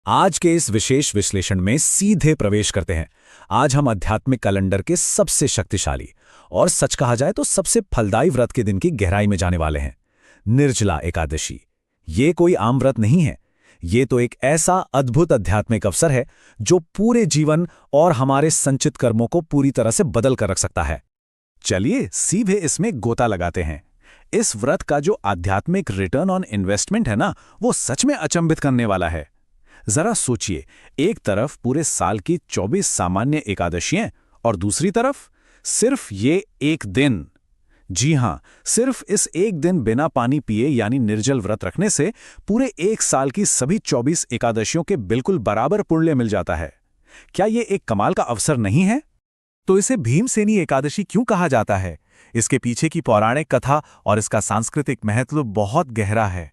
आज के इस विशेष विश्लेषण में सीधे प्रवेश करते हैं। आज हम आध्यात्मिक कैलेंडर के सबसे शक्तिशाली और सच कहा जाए तो सबसे फलदायी व्रत के दिन की गहराई में जाने वाले हैं। निर्जला एकादशी। ये कोई आम व्रत नहीं है। ये तो एक ऐसा अद्भुत आध्यात्मिक अवसर है जो पूरे जीवन और हमारे संचित कर्मों को पूरी तरह से बदल कर रख सकता है। चलिए सीधे इसमें गोता लगाते हैं। इस व्रत का जो आध्यात्मिक रिटर्न ऑन इन्वेस्टमेंट है ना, वो सच में अचंभित करने वाला है। जरा सोचिए, एक तरफ पूरे साल की 24 सामान्य एकादशियां और दूसरी तरफ सिर्फ ये एक दिन। जी हां, सिर्फ इस एक दिन बिना पानी पिए यानी निर्जल व्रत रखने से पूरे एक साल की सभी 24 एकादशियों के बिल्कुल बराबर पुण्य मिल जाता है। क्या ये एक कमाल का अवसर नहीं है? तो इसे भीमसेनी एकादशी क्यों कहा जाता है? इसके पीछे की पौराणिक कथा और इसका सांस्कृतिक महत्व बहुत गहरा है।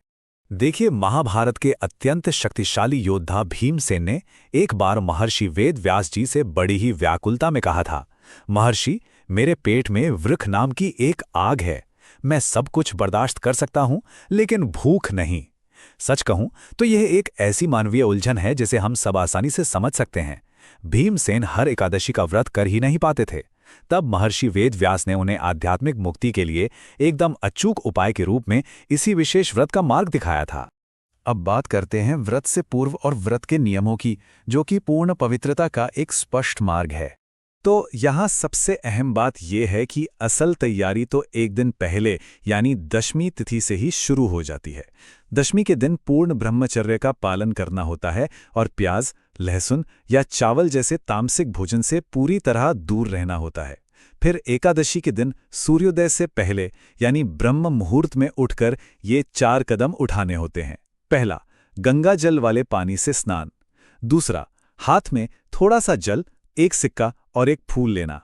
देखिए, महाभारत के अत्यंत शक्तिशाली योद्धा भीमसेन ने एक बार महर्षि वेद व्यास जी से बड़ी ही व्याकुलता में कहा था, महर्षि, मेरे पेट में वृक्ष नाम की एक आग है। मैं सब कुछ बर्दाश्त कर सकता हूं, लेकिन भूख नहीं। सच कहूं तो यह एक ऐसी मानवीय उलझन है जिसे हम सब आसानी से समझ सकते हैं। भीमसेन हर एकादशी का व्रत कर ही नहीं पाते थे। तब महर्षि वेद व्यास ने उन्हें आध्यात्मिक मुक्ति के लिए एकदम अचूक उपाय के रूप में इसी विशेष व्रत का मार्ग दिखाया था। अब बात करते हैं व्रत से पूर्व और व्रत के नियमों की, जो कि पूर्ण पवित्रता का एक स्पष्ट मार्ग है। तो यहाँ सबसे अहम बात यह है कि असल तैयारी तो एक दिन पहले यानी दशमी तिथि से ही शुरू हो जाती है। दशमी के दिन पूर्ण ब्रह्मचर्य का पालन करना होता है और प्याज, लहसुन या चावल जैसे तामसिक भोजन से पूरी तरह दूर रहना होता है। फिर एकादशी के दिन सूर्योदय से पहले यानी ब्रह्म मुहूर्त में उठकर ये 4 कदम उठाने होते हैं। पहला, गंगा जल वाले पानी से स्नान। दूसरा, हाथ में थोड़ा सा जल, एक सिक्का और एक फूल लेना।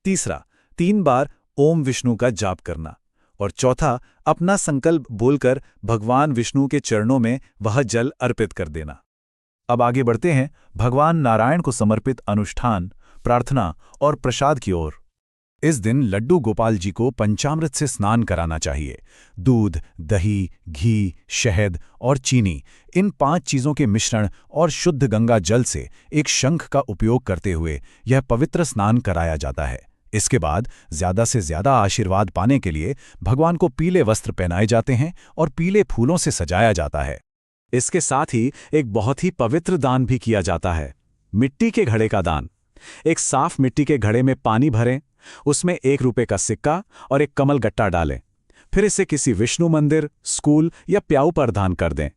तीसरा, 3 बार ओम विष्णु का जाप करना। और चौथा, अपना संकल्प बोलकर भगवान विष्णु के चरणों में वह जल अर्पित कर देना। अब आगे बढ़ते हैं भगवान नारायण को समर्पित अनुष्ठान, प्रार्थना और प्रसाद की ओर। इस दिन लड्डू गोपाल जी को पंचामृत से स्नान कराना चाहिए। दूध, दही, घी, शहद और चीनी, इन 5 चीजों के मिश्रण और शुद्ध गंगा जल से एक शंख का उपयोग करते हुए यह पवित्र स्नान कराया जाता है। इसके बाद ज्यादा से ज्यादा आशीर्वाद पाने के लिए भगवान को पीले वस्त्र पहनाए जाते हैं और पीले फूलों से सजाया जाता है। इसके साथ ही एक बहुत ही पवित्र दान भी किया जाता है, मिट्टी के घड़े का दान। एक साफ मिट्टी के घड़े में पानी भरें, उसमें 1 रुपए का सिक्का और एक कमल गट्टा डालें। फिर इसे किसी विष्णु मंदिर, स्कूल या प्याऊ पर दान कर दें।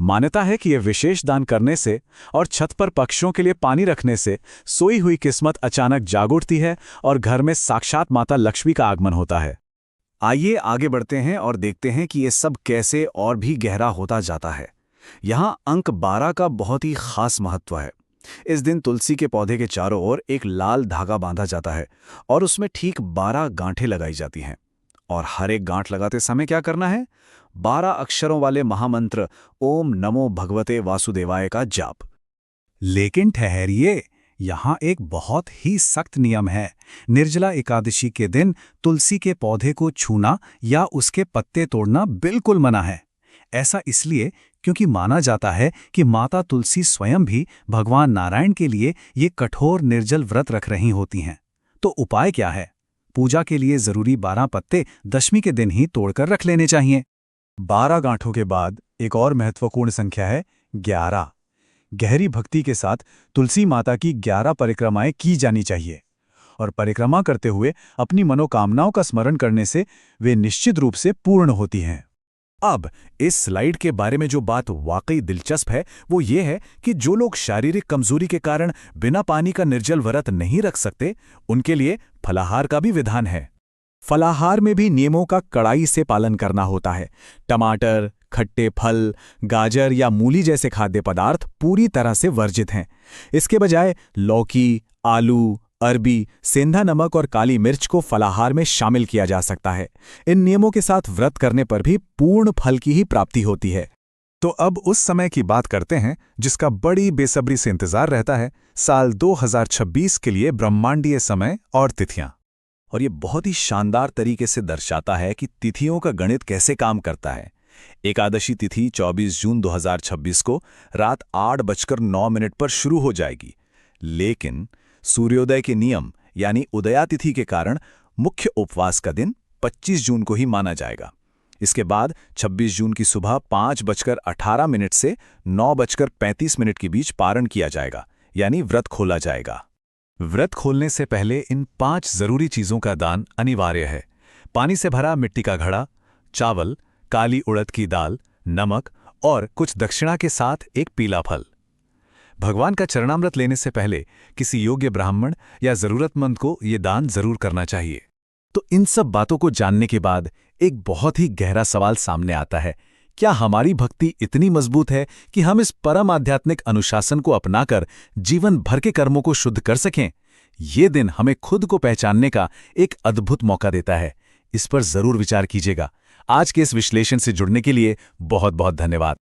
मान्यता है कि यह विशेष दान करने से और छत पर पक्षियों के लिए पानी रखने से सोई हुई किस्मत अचानक जाग उठती है और घर में साक्षात माता लक्ष्मी का आगमन होता है। आइए आगे बढ़ते हैं और देखते हैं कि यह सब कैसे और भी गहरा होता जाता है। यहाँ अंक 12 का बहुत ही खास महत्व है। इस दिन तुलसी के पौधे के चारों ओर एक लाल धागा बांधा जाता है और उसमें ठीक 12 गांठें लगाई जाती हैं। और हर एक गांठ लगाते समय क्या करना है? 12 अक्षरों वाले महामंत्र ओम नमो भगवते वासुदेवाय का जाप। लेकिन ठहरिए, यहाँ एक बहुत ही सख्त नियम है। निर्जला एकादशी के दिन तुलसी के पौधे को छूना या उसके पत्ते तोड़ना बिल्कुल मना है। ऐसा इसलिए क्योंकि माना जाता है कि माता तुलसी स्वयं भी भगवान नारायण के लिए ये कठोर निर्जल व्रत रख रही होती हैं। तो उपाय क्या है? पूजा के लिए जरूरी 12 पत्ते दशमी के दिन ही तोड़कर रख लेने चाहिए। 12 गांठों के बाद एक और महत्वपूर्ण संख्या है 11। गहरी भक्ति के साथ तुलसी माता की 11 परिक्रमाएं की जानी चाहिए और परिक्रमा करते हुए अपनी मनोकामनाओं का स्मरण करने से वे निश्चित रूप से पूर्ण होती हैं। अब इस स्लाइड के बारे में जो बात वाकई दिलचस्प है वो ये है कि जो लोग शारीरिक कमजोरी के कारण बिना पानी का निर्जल व्रत नहीं रख सकते, उनके लिए फलाहार का भी विधान है। फलाहार में भी नियमों का कड़ाई से पालन करना होता है। टमाटर, खट्टे फल, गाजर या मूली जैसे खाद्य पदार्थ पूरी तरह से वर्जित हैं। इसके बजाय लौकी, आलू, अरबी, सेंधा नमक और काली मिर्च को फलाहार में शामिल किया जा सकता है। इन नियमों के साथ व्रत करने पर भी पूर्ण फल की ही प्राप्ति होती है। तो अब उस समय की बात करते हैं जिसका बड़ी बेसब्री से इंतजार रहता है, साल 2026 के लिए ब्रह्मांडीय समय और तिथियां। और ये बहुत ही शानदार तरीके से दर्शाता है कि तिथियों का गणित कैसे काम करता है। एकादशी तिथि 24 जून 2026 को रात 8:09 पर शुरू हो जाएगी, लेकिन सूर्योदय के नियम यानी उदयातिथि के कारण मुख्य उपवास का दिन 25 जून को ही माना जाएगा। इसके बाद 26 जून की सुबह 5:18 से 9:35 के बीच पारण किया जाएगा, यानी व्रत खोला जाएगा। व्रत खोलने से पहले इन 5 जरूरी चीजों का दान अनिवार्य है। पानी से भरा मिट्टी का घड़ा, चावल, काली उड़द की दाल, नमक और कुछ दक्षिणा के साथ एक पीला फल। भगवान का चरणामृत लेने से पहले किसी योग्य ब्राह्मण या जरूरतमंद को ये दान जरूर करना चाहिए। तो इन सब बातों को जानने के बाद एक बहुत ही गहरा सवाल सामने आता है, क्या हमारी भक्ति इतनी मजबूत है कि हम इस परम आध्यात्मिक अनुशासन को अपनाकर जीवन भर के कर्मों को शुद्ध कर सकें? ये दिन हमें खुद को पहचानने का एक अद्भुत मौका देता है। इस पर जरूर विचार कीजिएगा। आज के इस विश्लेषण से जुड़ने के लिए बहुत बहुत धन्यवाद।